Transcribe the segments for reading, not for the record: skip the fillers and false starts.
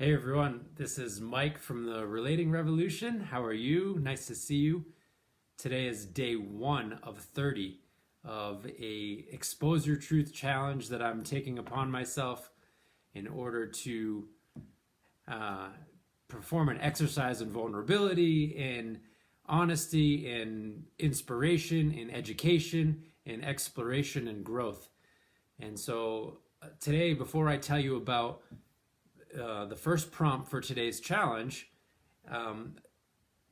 Hey everyone, this is Mike from the Relating Revolution. How are you? Nice to see you. Today is day 1 of 30 of a Expose Your Truth challenge that I'm taking upon myself in order to uh, perform an exercise in vulnerability, in honesty, in inspiration, in education, in exploration and growth. And so today, before I tell you about the first prompt for today's challenge, um,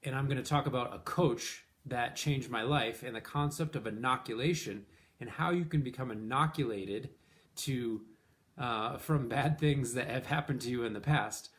and I'm going to talk about a coach that changed my life and the concept of inoculation and how you can become inoculated to from bad things that have happened to you in the past.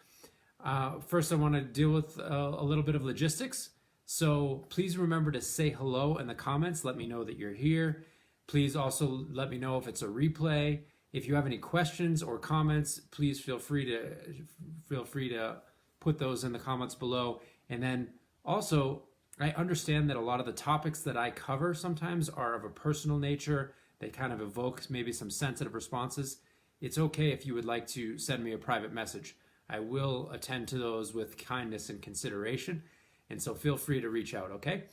First, I want to deal with a little bit of logistics. So please remember to say hello in the comments. Let me know that you're here. Please also let me know if it's a replay. If you have any questions or comments, please feel free to put those in the comments below. And then also, I understand that a lot of the topics that I cover sometimes are of a personal nature. They kind of evoke maybe some sensitive responses. It's okay if you would like to send me a private message. I will attend to those with kindness and consideration. And so feel free to reach out, okay?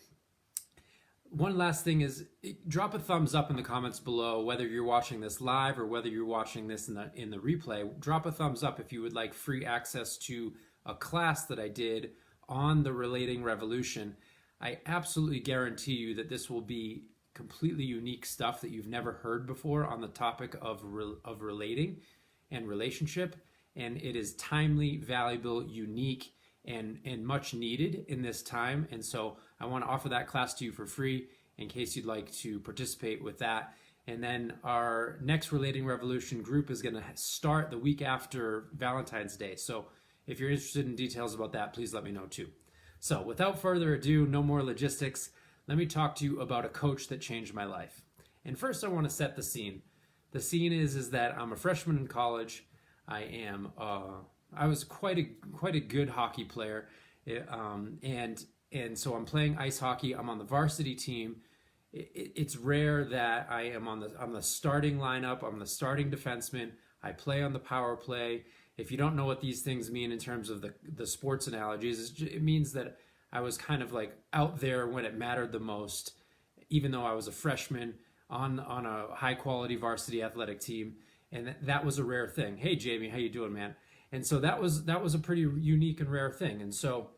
One last thing is, drop a thumbs up in the comments below, whether you're watching this live or whether you're watching this in the replay. Drop a thumbs up if you would like free access to a class that I did on the Relating Revolution. I absolutely guarantee you that this will be completely unique stuff that you've never heard before on the topic of relating and relationship, and it is timely, valuable, unique, and much needed in this time. And so I want to offer that class to you for free in case you'd like to participate with that. And then our next Relating Revolution group is going to start the week after Valentine's Day. So if you're interested in details about that, please let me know too. So without further ado, no more logistics. Let me talk to you about a coach that changed my life. And first I want to set the scene. The scene is that I'm a freshman in college. I was quite a good hockey player, and so I'm playing ice hockey. I'm on the varsity team. It's rare that I am on the starting lineup. I'm the starting defenseman. I play on the power play. If you don't know what these things mean in terms of the sports analogies, it means that I was kind of like out there when it mattered the most, even though I was a freshman on a high quality varsity athletic team, and that was a rare thing. Hey Jamie, how you doing, man? And so that was a pretty unique and rare thing. And so,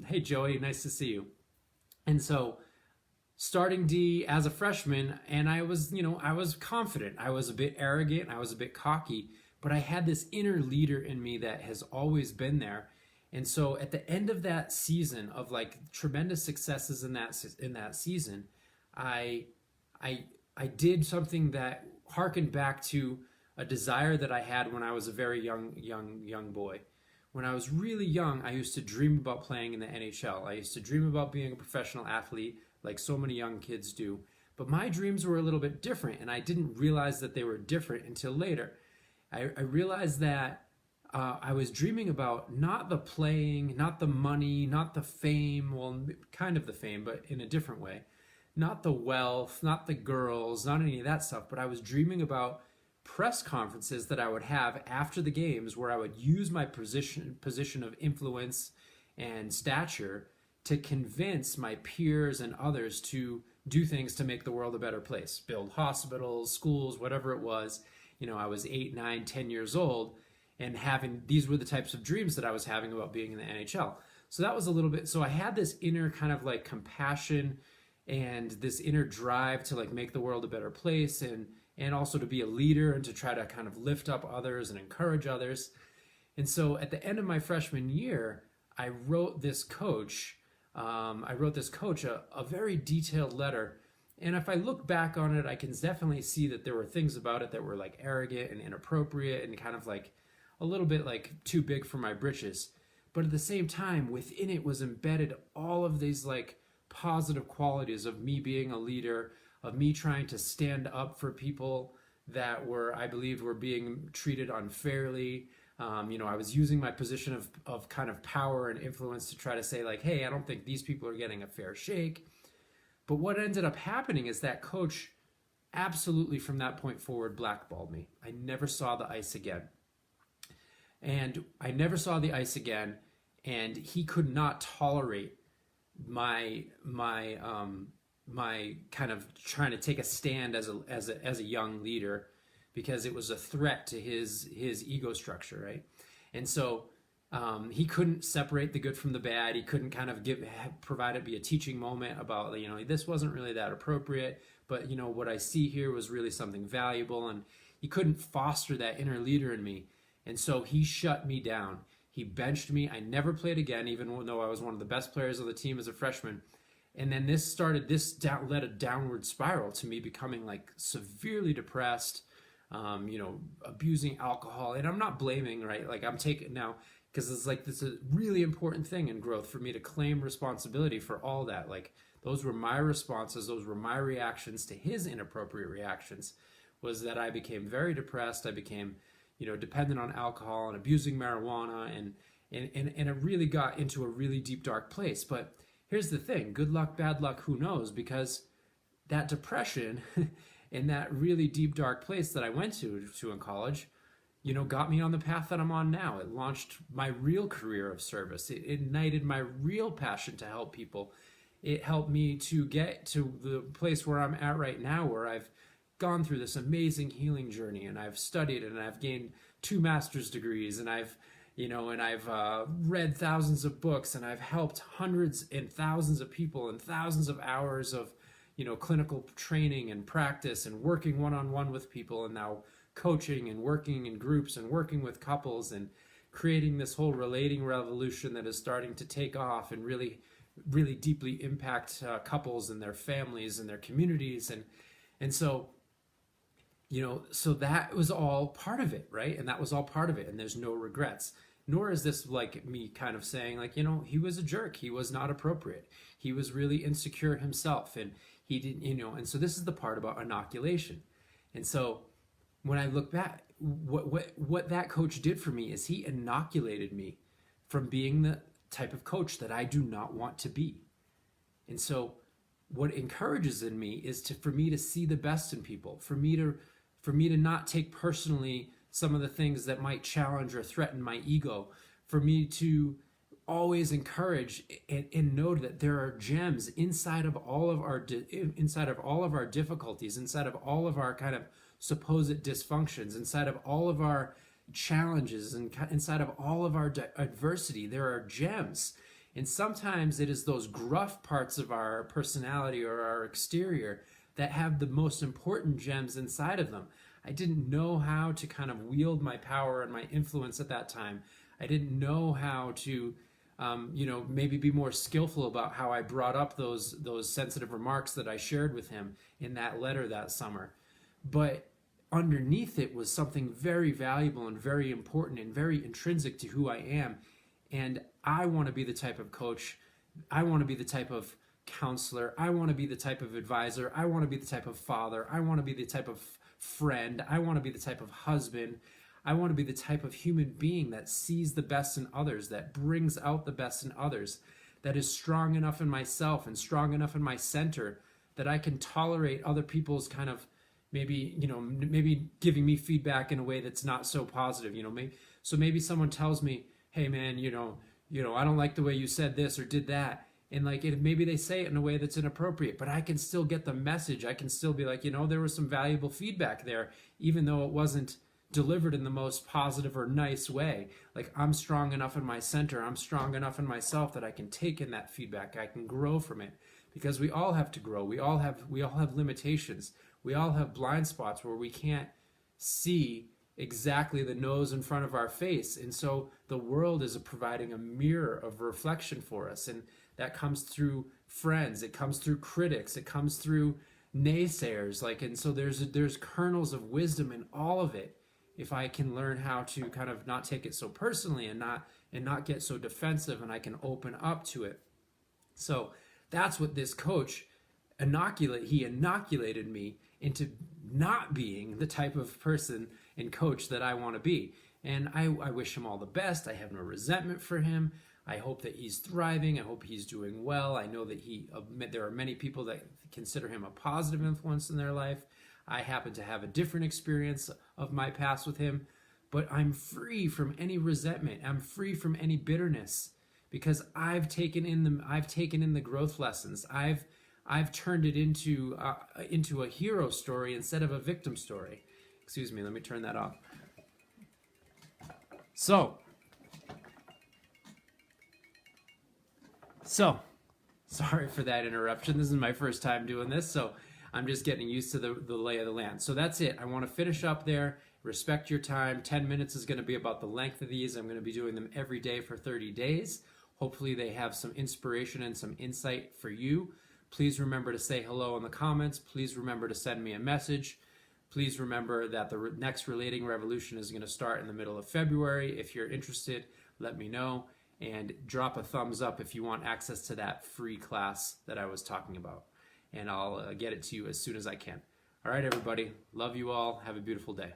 hey Joey, nice to see you. And so, starting D as a freshman, and I was confident. I was a bit arrogant. I was a bit cocky, but I had this inner leader in me that has always been there. And so, at the end of that season of like tremendous successes in that season, I did something that harkened back to a desire that I had when I was a very young boy. When I was really young, I used to dream about playing in the NHL. I used to dream about being a professional athlete like so many young kids do. But my dreams were a little bit different, and I didn't realize that they were different until later. I realized that I was dreaming about not the playing, not the money, not the fame, well, kind of the fame, but in a different way. Not the wealth, not the girls, not any of that stuff, but I was dreaming about press conferences that I would have after the games where I would use my position of influence and stature to convince my peers and others to do things to make the world a better place, build hospitals, schools, whatever it was. I was 8, 9, 10 years old, and these were the types of dreams that I was having about being in the NHL. So that was a little bit, so I had this inner kind of like compassion and this inner drive to like make the world a better place, and also to be a leader and to try to kind of lift up others and encourage others. And so at the end of my freshman year, I wrote this coach a very detailed letter. And if I look back on it, I can definitely see that there were things about it that were like arrogant and inappropriate and kind of like a little bit like too big for my britches. But at the same time, within it was embedded all of these like positive qualities of me being a leader, of me trying to stand up for people that I believed were being treated unfairly. I was using my position of kind of power and influence to try to say like, hey, I don't think these people are getting a fair shake. But what ended up happening is that coach absolutely from that point forward blackballed me. I never saw the ice again. And I never saw the ice again, and he could not tolerate my kind of trying to take a stand as a young leader, because it was a threat to his ego structure, right? And so he couldn't separate the good from the bad. He couldn't kind of provide it be a teaching moment about, this wasn't really that appropriate, but what I see here was really something valuable. And he couldn't foster that inner leader in me. And so he shut me down. He benched me. I never played again, even though I was one of the best players of the team as a freshman. And then this led a downward spiral to me becoming like severely depressed, abusing alcohol. And I'm not blaming, right? Like I'm taking now, because it's like this is a really important thing in growth for me to claim responsibility for all that. Like those were my responses, those were my reactions to his inappropriate reactions, was that I became very depressed. I became, dependent on alcohol and abusing marijuana, and it really got into a really deep, dark place. But here's the thing, good luck, bad luck, who knows? Because that depression and that really deep, dark place that I went to in college, got me on the path that I'm on now. It launched my real career of service. It ignited my real passion to help people. It helped me to get to the place where I'm at right now, where I've gone through this amazing healing journey, and I've studied and I've gained 2 master's degrees, and I've read thousands of books, and I've helped hundreds and thousands of people, and thousands of hours of clinical training and practice, and working one-on-one with people, and now coaching and working in groups and working with couples, and creating this whole relating revolution that is starting to take off and really, really deeply impact couples and their families and their communities. And so so that was all part of it, right? And that was all part of it, and there's no regrets. Nor is this like me kind of saying like, he was a jerk, he was not appropriate, he was really insecure himself, and he didn't, and so this is the part about inoculation. And so when I look back, what that coach did for me is he inoculated me from being the type of coach that I do not want to be. And so what encourages in me is for me to see the best in people, for me to not take personally some of the things that might challenge or threaten my ego, for me to always encourage and know that there are gems inside of all of our difficulties, inside of all of our kind of supposed dysfunctions, inside of all of our challenges, and inside of all of our adversity. There are gems. And sometimes it is those gruff parts of our personality or our exterior that have the most important gems inside of them. I didn't know how to kind of wield my power and my influence at that time. I didn't know how to, maybe be more skillful about how I brought up those sensitive remarks that I shared with him in that letter that summer. But underneath it was something very valuable and very important and very intrinsic to who I am. And I want to be the type of coach, I want to be the type of counselor, I want to be the type of advisor, I want to be the type of father, I want to be the type of friend, I want to be the type of husband, I want to be the type of human being that sees the best in others, that brings out the best in others, that is strong enough in myself and strong enough in my center that I can tolerate other people's kind of maybe giving me feedback in a way that's not so positive. Maybe someone tells me, hey man, I don't like the way you said this or did that. And maybe they say it in a way that's inappropriate, but I can still get the message. I can still be like, there was some valuable feedback there, even though it wasn't delivered in the most positive or nice way. Like, I'm strong enough in my center, I'm strong enough in myself that I can take in that feedback. I can grow from it, because we all have to grow. We all have limitations. We all have blind spots where we can't see exactly the nose in front of our face. And so the world is providing a mirror of reflection for us. And that comes through friends, it comes through critics, it comes through naysayers. And so there's kernels of wisdom in all of it. If I can learn how to kind of not take it so personally and not get so defensive, and I can open up to it. So that's what this coach inoculated me into not being the type of person and coach that I want to be. And I wish him all the best. I have no resentment for him. I hope that he's thriving. I hope he's doing well. I know that there are many people that consider him a positive influence in their life. I happen to have a different experience of my past with him, but I'm free from any resentment. I'm free from any bitterness because I've taken in the growth lessons. I've turned it into a hero story instead of a victim story. Excuse me, let me turn that off. So, sorry for that interruption. This is my first time doing this, so I'm just getting used to the lay of the land. So that's it. I want to finish up there. Respect your time. 10 minutes is going to be about the length of these. I'm going to be doing them every day for 30 days. Hopefully they have some inspiration and some insight for you. Please remember to say hello in the comments. Please remember to send me a message. Please remember that the next Relating Revolution is going to start in the middle of February. If you're interested, let me know. And drop a thumbs up if you want access to that free class that I was talking about. And I'll get it to you as soon as I can. All right, everybody. Love you all. Have a beautiful day.